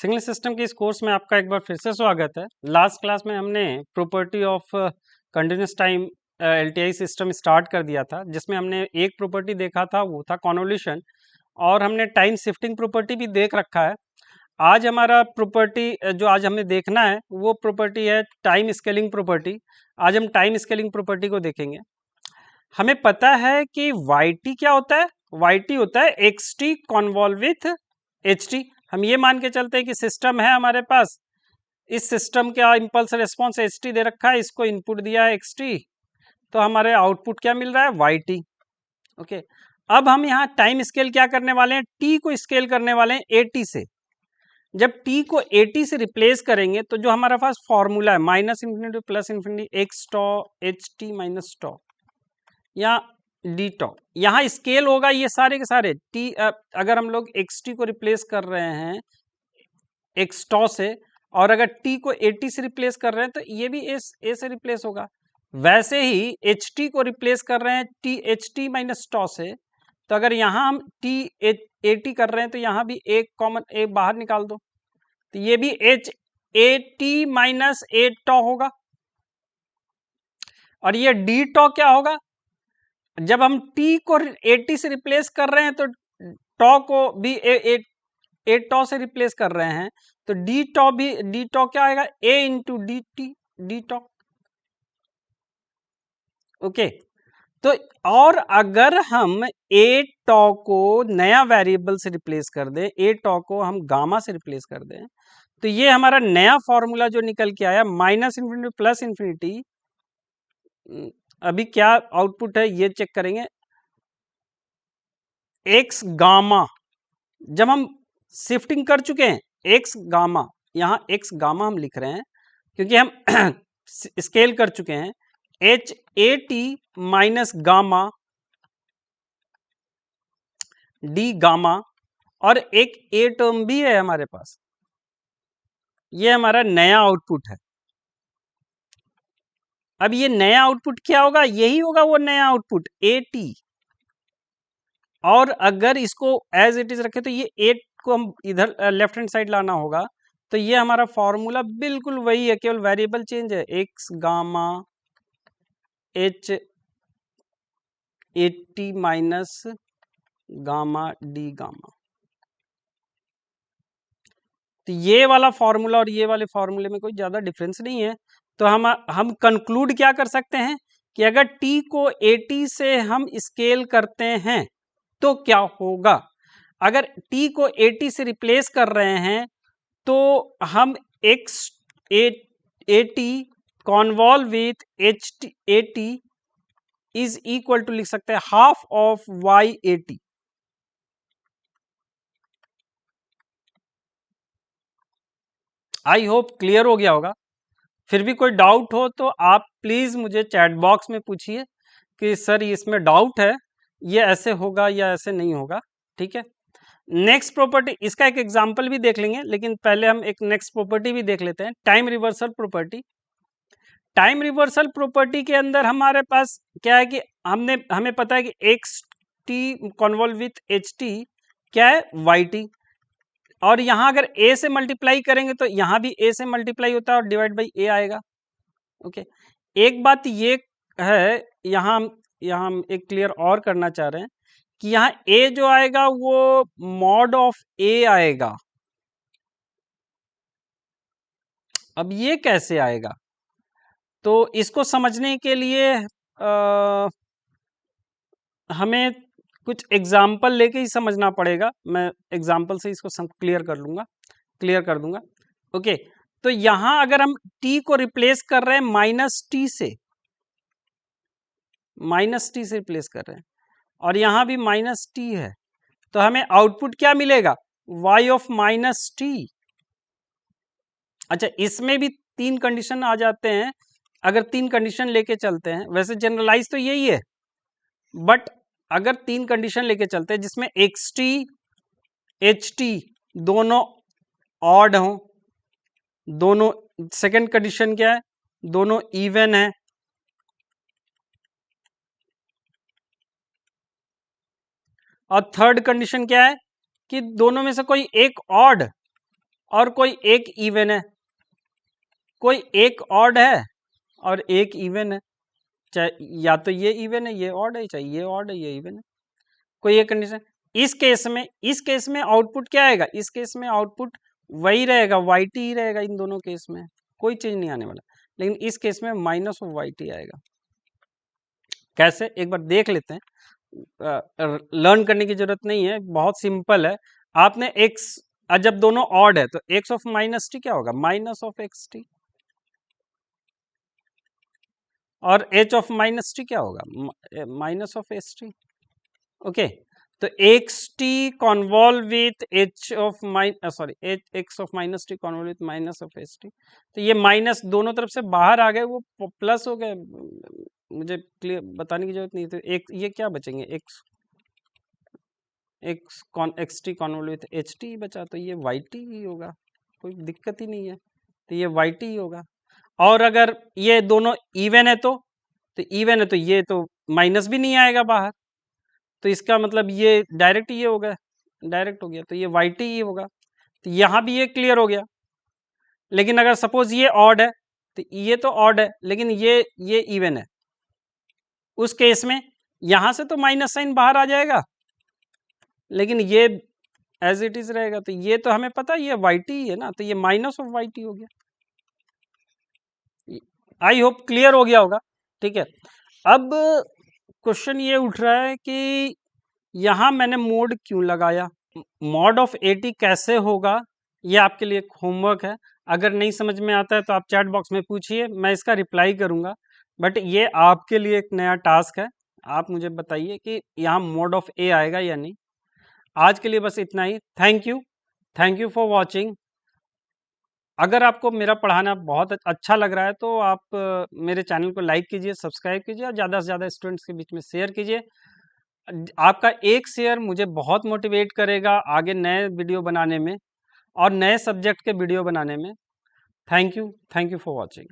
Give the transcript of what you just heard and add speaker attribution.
Speaker 1: Signal system के इस course में आपका एक बार फिर से स्वागत है। लास्ट क्लास में हमने property of continuous time LTI system start कर दिया था, जिसमें हमने एक प्रॉपर्टी देखा था, वो था कॉन्वोल्यूशन, और हमने टाइम शिफ्टिंग प्रॉपर्टी भी देख रखा है। आज हमारा प्रॉपर्टी जो आज हमें देखना है वो प्रॉपर्टी है टाइम स्केलिंग प्रॉपर्टी। आज हम टाइम स्केलिंग प्रॉपर्टी को देखेंगे। हमें पता है कि yt क्या होता है। yt होता है xt कॉन्वॉल्व विथ ht। हम ये मान के चलते हैं कि सिस्टम है हमारे पास, इस सिस्टम का इंपल्स रिस्पॉन्स ht दे रखा है, इसको इनपुट दिया है xt, तो हमारे आउटपुट क्या मिल रहा है, yt। ओके, अब हम यहाँ टाइम स्केल क्या करने वाले हैं, t को स्केल करने वाले हैं at से। जब t को at से रिप्लेस करेंगे तो जो हमारे पास फॉर्मूला है -∞ प्लस ∞ x टॉ ht माइनस टॉ या डी टॉ, यहाँ स्केल होगा ये सारे के सारे t। अगर हम लोग xt को रिप्लेस कर रहे हैं x टॉ से, और अगर t को at से रिप्लेस कर रहे हैं तो ये भी a से रिप्लेस होगा। वैसे ही ht को रिप्लेस कर रहे हैं ht माइनस टॉ से, तो अगर यहाँ हम at कर रहे हैं तो यहाँ भी एक कॉमन a बाहर निकाल दो, तो ये भी at माइनस a टॉ होगा। और ये डी टॉ क्या होगा, जब हम t को at से रिप्लेस कर रहे हैं तो टॉ को भी ए टॉ से रिप्लेस कर रहे हैं, तो डी टॉ क्या आएगा, a into D T D tau. Okay, तो और अगर हम ए टॉ को नया वेरिएबल से रिप्लेस कर दें, ए टॉ को हम गामा से रिप्लेस कर दें, तो ये हमारा नया फॉर्मूला जो निकल के आया -∞ प्लस ∞। अभी क्या आउटपुट है ये चेक करेंगे, एक्स गामा। जब हम शिफ्टिंग कर चुके हैं एक्स गामा, यहाँ एक्स गामा हम लिख रहे हैं क्योंकि हम स्केल कर चुके हैं, H A T minus gamma D gamma, और एक ए टर्म भी है हमारे पास, ये हमारा नया आउटपुट है। अब ये नया आउटपुट क्या होगा, यही होगा वो नया आउटपुट ए टी। और अगर इसको एज इट इज रखे तो ये 8 को हम इधर लेफ्ट हैंड साइड लाना होगा, तो ये हमारा फॉर्मूला बिल्कुल वही है, केवल वेरिएबल चेंज है, x gamma H 80 minus gamma D gamma. तो ये वाला फॉर्मूला और ये वाले फॉर्मूले में कोई ज्यादा डिफरेंस नहीं है। तो हम कंक्लूड क्या कर सकते हैं कि अगर t को 80 से हम स्केल करते हैं तो क्या होगा। अगर t को 80 से रिप्लेस कर रहे हैं तो हम x at convolve with at is equal to लिख सकते हैं half of y at। I hope clear हो गया होगा। फिर भी कोई डाउट हो तो आप प्लीज मुझे चैट बॉक्स में पूछिए कि सर इसमें डाउट है, ये ऐसे होगा या ऐसे नहीं होगा। ठीक है, नेक्स्ट प्रॉपर्टी, इसका एक एग्जांपल भी देख लेंगे, लेकिन पहले हम एक नेक्स्ट प्रॉपर्टी भी देख लेते हैं, time reversal property. Time reversal property के अंदर हमारे पास क्या है कि हमें पता है कि x T convolve with H T क्या है, वाई टी। और यहां अगर a से मल्टीप्लाई करेंगे तो यहां भी a से मल्टीप्लाई होता है और डिवाइड बाई a आएगा। ओके, एक बात ये है, यहां हम एक क्लियर और करना चाह रहे हैं कि यहाँ a जो आएगा वो मॉड ऑफ a आएगा। अब ये कैसे आएगा, तो इसको समझने के लिए हमें कुछ एग्जाम्पल लेके ही समझना पड़ेगा। मैं एग्जाम्पल से इसको क्लियर कर दूंगा। ओके, तो यहां अगर हम t को रिप्लेस कर रहे हैं -t से, -t से रिप्लेस कर रहे हैं, और यहां भी -t है, तो हमें आउटपुट क्या मिलेगा, y ऑफ -t। अच्छा, इसमें भी 3 कंडीशन आ जाते हैं, अगर 3 कंडीशन लेके चलते हैं, वैसे जनरलाइज तो यही है, बट अगर 3 कंडीशन लेके चलते हैं जिसमें xt ht दोनों ऑड हों, दोनों, सेकंड कंडीशन क्या है, दोनों इवन है, और थर्ड कंडीशन क्या है कि दोनों में से कोई एक ऑड और कोई एक इवन है, कोई एक ऑड है और एक इवन है, चाहे या तो ये इवन है ये ऑड है, चाहे ये ऑड है ये इवन है, कोई एक कंडीशन। इस केस में आउटपुट क्या आएगा, इस केस में आउटपुट वही रहेगा, वाई टी ही रहेगा, इन दोनों केस में कोई चेंज नहीं आने वाला, लेकिन इस केस में माइनस ऑफ वाई टी आएगा। कैसे, एक बार देख लेते हैं, लर्न करने की जरूरत नहीं है, बहुत सिंपल है। आपने एक्स, जब दोनों ऑड है तो एक्स ऑफ माइनस टी क्या होगा, माइनस ऑफ एक्स टी, और एच ऑफ माइनस टी क्या होगा, minus of S T. Okay, तो X T convolve with H of sorry X of minus T convolve with minus of S T, तो ये minus दोनों तरफ से बाहर आ गए, वो प्लस हो गए, मुझे क्लियर बताने की जरूरत नहीं। तो एक ये क्या बचेंगे, x x T convolve with H T बचा, तो ये वाई टी ही होगा, कोई दिक्कत ही नहीं है, तो ये वाई टी ही होगा। और अगर ये दोनों इवन है तो इवन है तो ये तो माइनस भी नहीं आएगा बाहर, तो इसका मतलब ये डायरेक्ट ये हो गया, डायरेक्ट हो गया, तो ये वाई टी ही होगा, तो यहाँ भी ये क्लियर हो गया। लेकिन अगर सपोज ये ऑड है, तो ये तो ऑड है लेकिन ये इवन है, उस केस में यहां से तो माइनस साइन बाहर आ जाएगा, लेकिन ये एज इट इज रहेगा, तो ये तो हमें पता है ये वाई टी है ना, तो ये माइनस ऑफ वाई टी हो गया। आई होप क्लियर हो गया होगा, ठीक है। अब क्वेश्चन ये उठ रहा है कि यहां मैंने मोड क्यों लगाया, मॉड ऑफ एटी कैसे होगा, ये आपके लिए होमवर्क है। अगर नहीं समझ में आता है तो आप चैट बॉक्स में पूछिए, मैं इसका रिप्लाई करूंगा, बट ये आपके लिए एक नया टास्क है। आप मुझे बताइए कि यहाँ मोड ऑफ ए आएगा या नहीं। आज के लिए बस इतना ही, थैंक यू फॉर वॉचिंग। अगर आपको मेरा पढ़ाना बहुत अच्छा लग रहा है तो आप मेरे चैनल को लाइक कीजिए, सब्सक्राइब कीजिए और ज़्यादा से ज़्यादा स्टूडेंट्स के बीच में शेयर कीजिए। आपका एक शेयर मुझे बहुत मोटिवेट करेगा आगे नए वीडियो बनाने में और नए सब्जेक्ट के वीडियो बनाने में। Thank you for watching.